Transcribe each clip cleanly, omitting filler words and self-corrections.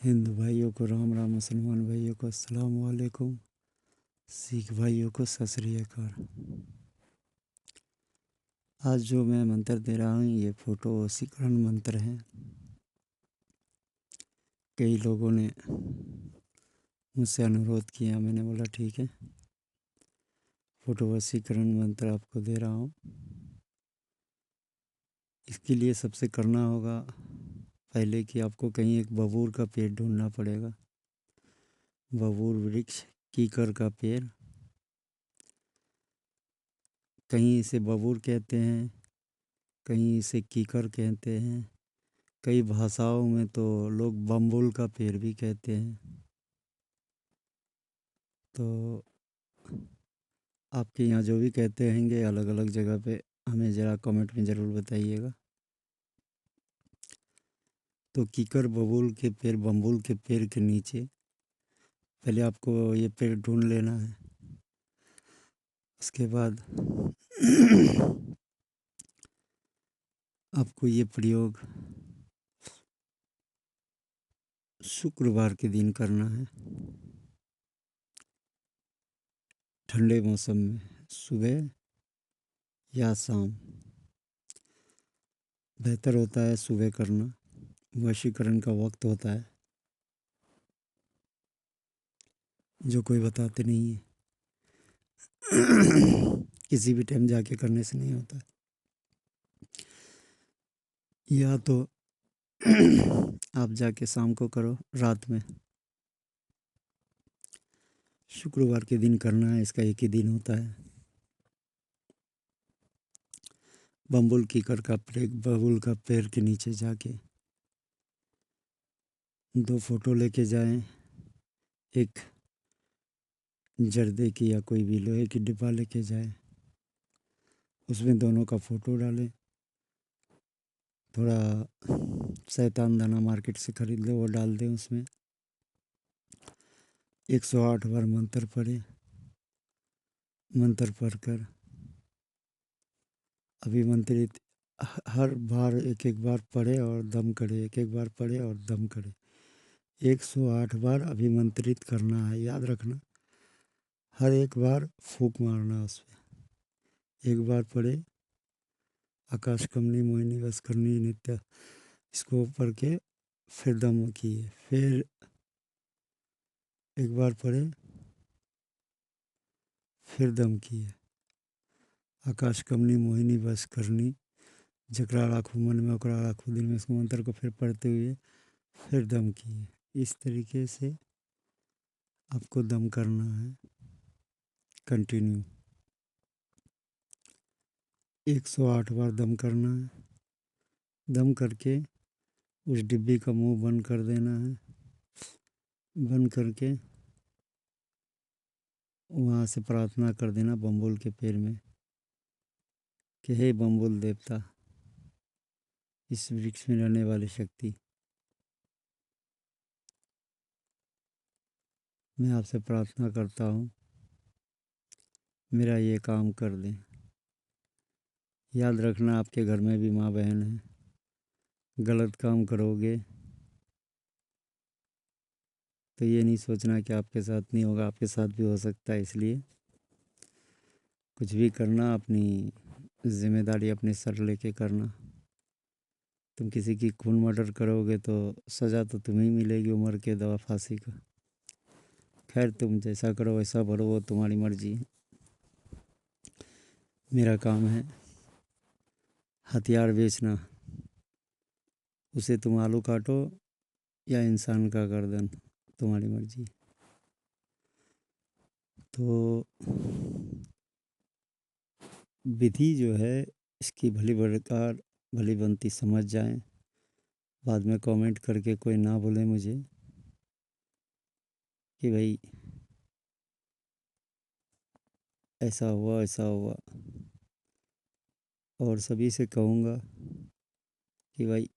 हिंदू भाइयों को राम राम, मुसलमान भाइयों को अस्सलाम वालेकुम, सिख भाइयों को सत श्री अकाल। आज जो मैं मंत्र दे रहा हूँ ये फोटो वशीकरण मंत्र है। कई लोगों ने मुझसे अनुरोध किया, मैंने बोला ठीक है, फोटो वशीकरण मंत्र आपको दे रहा हूँ। इसके लिए सबसे करना होगा पहले कि आपको कहीं एक बबूर का पेड़ ढूंढना पड़ेगा। बबूर वृक्ष, कीकर का पेड़, कहीं इसे बबूर कहते हैं, कहीं इसे कीकर कहते हैं, कई भाषाओं में तो लोग बम्बुल का पेड़ भी कहते हैं। तो आपके यहाँ जो भी कहते होंगे अलग अलग जगह पे, हमें ज़रा कमेंट में ज़रूर बताइएगा। तो कीकर, बबूल के पेड़, बम्बुल के पेड़ के नीचे पहले आपको ये पेड़ ढूंढ लेना है। उसके बाद आपको ये प्रयोग शुक्रवार के दिन करना है, ठंडे मौसम में, सुबह या शाम। बेहतर होता है सुबह करना, वशीकरण का वक्त होता है जो कोई बताते नहीं है। किसी भी टाइम जाके करने से नहीं होता, या तो आप जाके शाम को करो, रात में। शुक्रवार के दिन करना है, इसका एक ही दिन होता है। बम्बुल कीकर का पेड़, बबूल का पेड़ के नीचे जाके 2 फोटो लेके जाएं। एक जर्दे की या कोई भी लोहे की डिब्बा लेके जाएं, उसमें दोनों का फोटो डालें। थोड़ा शैतान दाना मार्केट से खरीद लो, वो डाल दें उसमें। 108 बार मंत्र पढ़े। मंत्र पढ़कर अभिमंत्रित हर बार एक एक बार पढ़े और दम करे, एक एक बार पढ़े और दम करे। 108 बार अभिमंत्रित करना है, याद रखना। हर एक बार फूंक मारना उसमें। एक बार पढ़े आकाश कमनी मोहिनी वस्करणी नित्य, इसको पढ़ के फिर दम किए। फिर एक बार पढ़े, फिर दम किए। आकाश कमनी मोहिनी वस्करणी, जकरा राखू मन में ओकरा राखू दिल में, इस मंत्र को फिर पढ़ते हुए फिर दम किए। इस तरीके से आपको दम करना है कंटिन्यू। 108 बार दम करना है। दम करके उस डिब्बी का मुंह बंद कर देना है। बंद करके वहाँ से प्रार्थना कर देना बम्बुल के पेड़ में कि हे बम्बुल देवता, इस वृक्ष में रहने वाली शक्ति, मैं आपसे प्रार्थना करता हूँ मेरा ये काम कर दें। याद रखना आपके घर में भी माँ बहन है, गलत काम करोगे तो ये नहीं सोचना कि आपके साथ नहीं होगा, आपके साथ भी हो सकता है। इसलिए कुछ भी करना अपनी जिम्मेदारी अपने सर लेके करना। तुम किसी की खून मर्डर करोगे तो सज़ा तो तुम्हें ही मिलेगी, उम्र के दवा फांसी का। खैर, तुम जैसा करो वैसा भरो, वो तुम्हारी मर्जी है। मेरा काम है हथियार बेचना, उसे तुम आलू काटो या इंसान का गर्दन, तुम्हारी मर्जी। तो विधि जो है इसकी भली प्रकार भली बनती समझ जाएं। बाद में कमेंट करके कोई ना बोले मुझे कि भाई ऐसा हुआ ऐसा हुआ। और सभी से कहूँगा कि भाई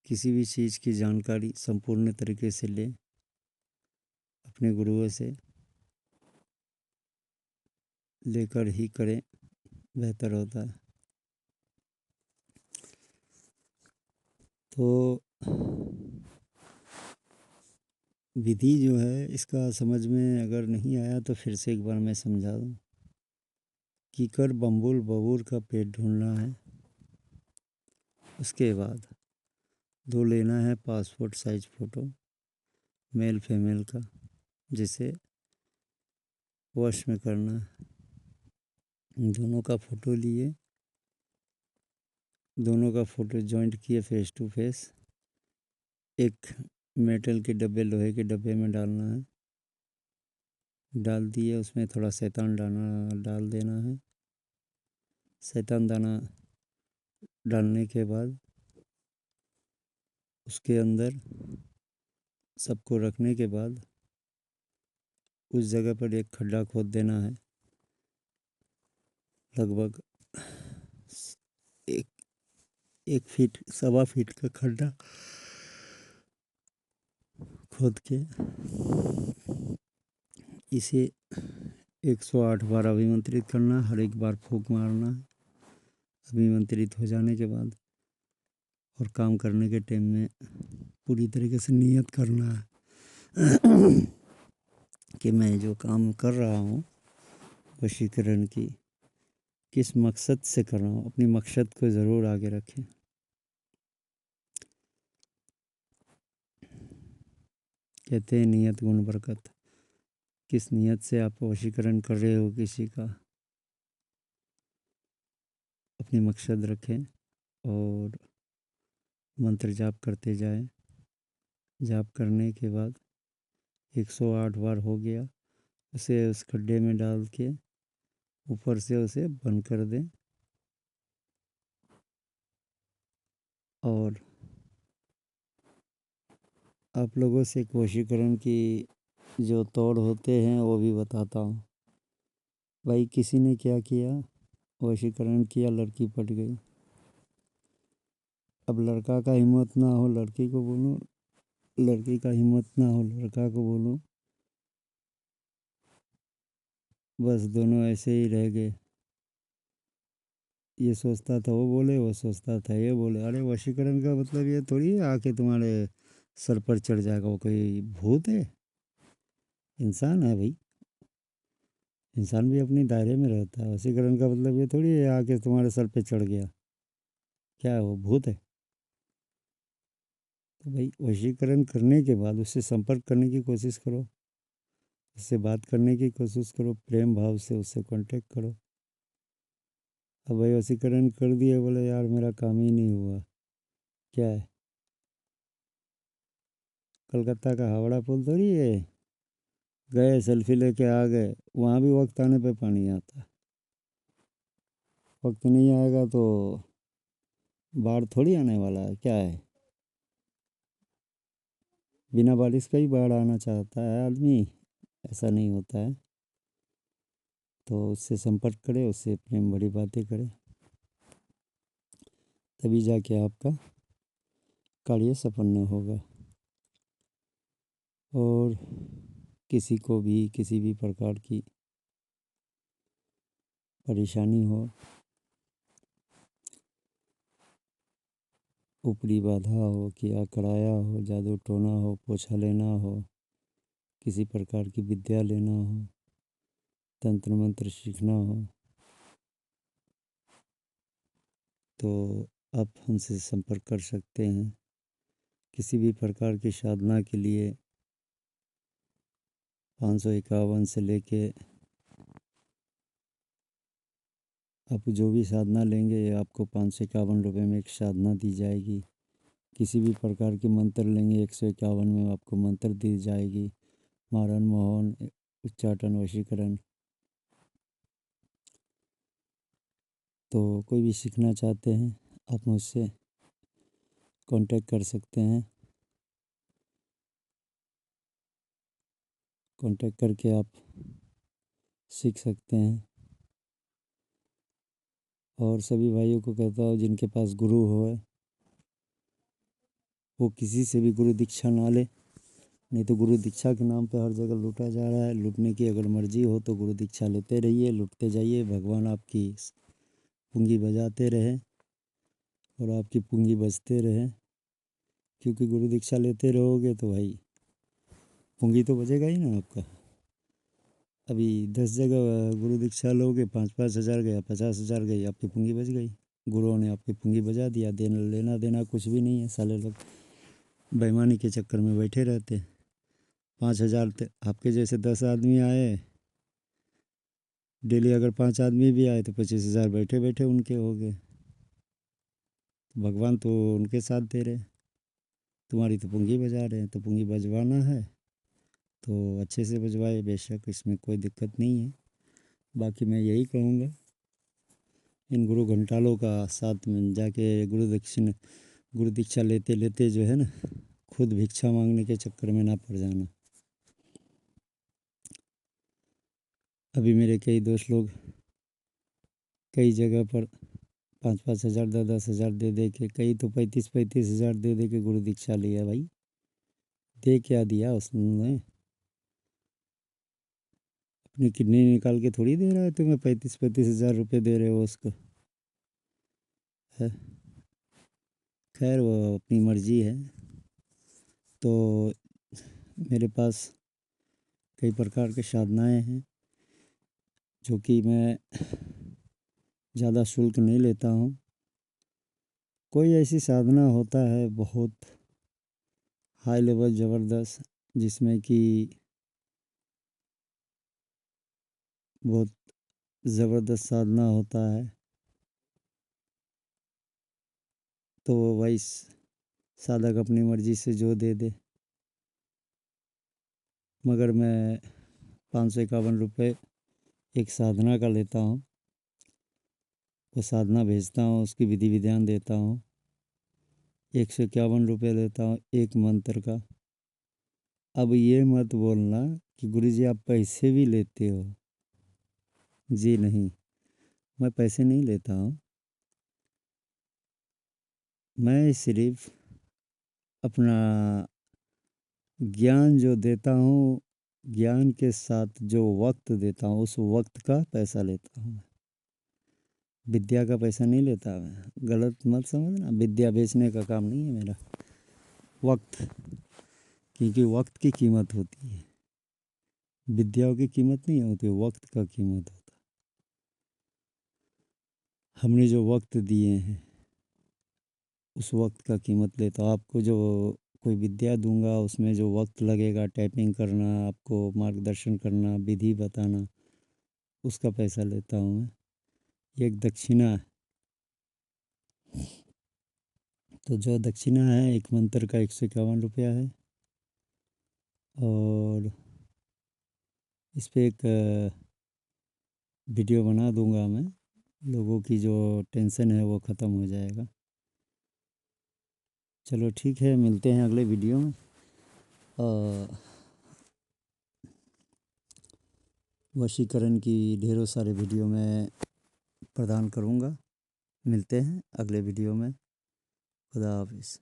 किसी भी चीज़ की जानकारी संपूर्ण तरीके से लें, अपने गुरुओं से लेकर ही करें, बेहतर होता है। तो विधि जो है इसका समझ में अगर नहीं आया तो फिर से एक बार मैं समझा दूँ। कीकर बम्बुल बबूर का पेट ढूंढना है। उसके बाद 2 लेना है passport size photo male female का, जिसे वश में करना है। दोनों का फ़ोटो लिए, दोनों का फ़ोटो जॉइंट किए फेस टू फेस। एक मेटल के डब्बे, लोहे के डब्बे में डालना है। डाल दिए, उसमें थोड़ा शैतान दाना डाल देना है। शैतान दाना डालने के बाद उसके अंदर सबको रखने के बाद उस जगह पर एक खड्डा खोद देना है। लगभग एक 1 फीट 1.25 फीट का खड्डा खोद के इसे 108 बार अभिमंत्रित करना, हर एक बार फूंक मारना है। अभिमंत्रित हो जाने के बाद और काम करने के टाइम में पूरी तरीके से नियत करना है कि मैं जो काम कर रहा हूँ वशीकरण की, किस मकसद से कर रहा हूँ। अपनी मकसद को ज़रूर आगे रखें। कहते हैं नियत गुण बरकत। किस नियत से आप वशीकरण कर रहे हो किसी का, अपनी मकसद रखें और मंत्र जाप करते जाएं। जाप करने के बाद 108 बार हो गया, उसे उस खड्डे में डाल के ऊपर से उसे बंद कर दें। और आप लोगों से एक वशीकरण की जो तौड़ होते हैं वो भी बताता हूँ। भाई किसी ने क्या किया, वशीकरण किया, लड़की पट गई। अब लड़का का हिम्मत ना हो लड़की को बोलूं, लड़की का हिम्मत ना हो लड़का को बोलूं, बस दोनों ऐसे ही रह गए। ये सोचता था वो बोले, वो सोचता था ये बोले। अरे वशीकरण का मतलब ये थोड़ी है आके तुम्हारे सर पर चढ़ जाएगा। वो कोई भूत है? इंसान है भाई, इंसान भी अपनी दायरे में रहता है। वशीकरण का मतलब ये थोड़ी है आके तुम्हारे सर पे चढ़ गया। क्या है वो, भूत है? तो भाई वशीकरण करने के बाद उससे संपर्क करने की कोशिश करो, उससे बात करने की कोशिश करो, प्रेम भाव से उससे कांटेक्ट करो। अब भाई वशीकरण कर दिए, बोले यार मेरा काम ही नहीं हुआ। क्या है, कलकत्ता का हावड़ा पुल थोड़ी है, गए सेल्फी लेके आ गए। वहाँ भी वक्त आने पे पानी आता है। वक्त नहीं आएगा तो बाढ़ थोड़ी आने वाला है। क्या है, बिना बारिश का ही बाढ़ आना चाहता है आदमी? ऐसा नहीं होता है। तो उससे संपर्क करें, उससे प्रेम भरी बातें करें, तभी जाके आपका कार्य संपन्न होगा। और किसी को भी किसी भी प्रकार की परेशानी हो, ऊपरी बाधा हो, किया कराया हो, जादू टोना हो, पोछा लेना हो, किसी प्रकार की विद्या लेना हो, तंत्र मंत्र सीखना हो, तो आप हमसे संपर्क कर सकते हैं। किसी भी प्रकार की साधना के लिए 551 से लेके आप जो भी साधना लेंगे आपको 551 रुपये में एक साधना दी जाएगी। किसी भी प्रकार के मंत्र लेंगे 151 में आपको मंत्र दी जाएगी। मारण मोहन उच्चाटन वशीकरण। तो कोई भी सीखना चाहते हैं आप मुझसे कांटेक्ट कर सकते हैं। कांटेक्ट करके आप सीख सकते हैं। और सभी भाइयों को कहता हूँ जिनके पास गुरु हो वो किसी से भी गुरु दीक्षा ना ले, नहीं तो गुरु दीक्षा के नाम पे हर जगह लूटा जा रहा है। लूटने की अगर मर्जी हो तो गुरु दीक्षा लेते रहिए, लूटते जाइए। भगवान आपकी पूंगी बजाते रहें और आपकी पूंगी बजते रहें, क्योंकि गुरु दीक्षा लेते रहोगे तो भाई पुंगी तो बचेगा ही ना आपका। अभी 10 जगह गुरु दीक्षा लोगे, 5-5 हज़ार गया, 50 हज़ार गई, आपकी पुंगी बच गई। गुरुओं ने आपकी पुंगी बजा दिया। देना लेना देना कुछ भी नहीं है। साले लोग बेईमानी के चक्कर में बैठे रहते। 5 हज़ार आपके जैसे 10 आदमी आए, डेली अगर 5 आदमी भी आए तो 25 हज़ार बैठे बैठे उनके हो गए। भगवान तो उनके साथ दे रहे, तुम्हारी तो पुंगी बजा रहे हैं। तो पुंगी बजवाना है तो अच्छे से बजवाए, बेशक, इसमें कोई दिक्कत नहीं है। बाकी मैं यही कहूँगा, इन गुरु घंटालों का साथ में जाके गुरु दीक्षा लेते लेते जो है ना, खुद भिक्षा मांगने के चक्कर में ना पड़ जाना। अभी मेरे कई दोस्त लोग कई जगह पर 5-5 हज़ार, 10-10 हज़ार दे दे के, कई तो 35-35 हज़ार दे दे के गुरु दीक्षा लिया। भाई दे क्या दिया उसने? अपनी किडनी निकाल के थोड़ी दे रहा है तुम्हें। 35-35 हज़ार रुपये दे रहे हो उसको, है? खैर वो अपनी मर्जी है। तो मेरे पास कई प्रकार के साधनाएँ हैं जो कि मैं ज़्यादा शुल्क नहीं लेता हूँ। कोई ऐसी साधना होता है बहुत हाई लेवल ज़बरदस्त, जिसमें कि बहुत ज़बरदस्त साधना होता है, तो भाई साधक अपनी मर्ज़ी से जो दे दे। मगर मैं 551 रुपये एक साधना का लेता हूँ। वो साधना भेजता हूँ, उसकी विधि विधान देता हूँ। 151 रुपये लेता हूँ एक मंत्र का। अब ये मत बोलना कि गुरुजी आप पैसे भी लेते हो। जी नहीं, मैं पैसे नहीं लेता हूँ। मैं सिर्फ अपना ज्ञान जो देता हूँ, ज्ञान के साथ जो वक्त देता हूँ, उस वक्त का पैसा लेता हूँ। विद्या का पैसा नहीं लेता मैं, गलत मत समझना। विद्या बेचने का काम नहीं है मेरा। वक्त, क्योंकि वक्त की कीमत होती है, विद्याओं की कीमत नहीं होती, वक्त का कीमत होता है। हमने जो वक्त दिए हैं उस वक्त का कीमत लेता हूँ। आपको जो कोई विद्या दूंगा उसमें जो वक्त लगेगा, टाइपिंग करना, आपको मार्गदर्शन करना, विधि बताना, उसका पैसा लेता हूँ मैं। ये एक दक्षिणा है। तो जो दक्षिणा है, एक मंत्र का 151 रुपया है। और इस पर एक वीडियो बना दूंगा मैं, लोगों की जो टेंशन है वो ख़त्म हो जाएगा। चलो ठीक है, मिलते हैं अगले वीडियो में। वशीकरण की ढेरों सारे वीडियो मैं प्रदान करूंगा। मिलते हैं अगले वीडियो में। खुदा हाफिज़।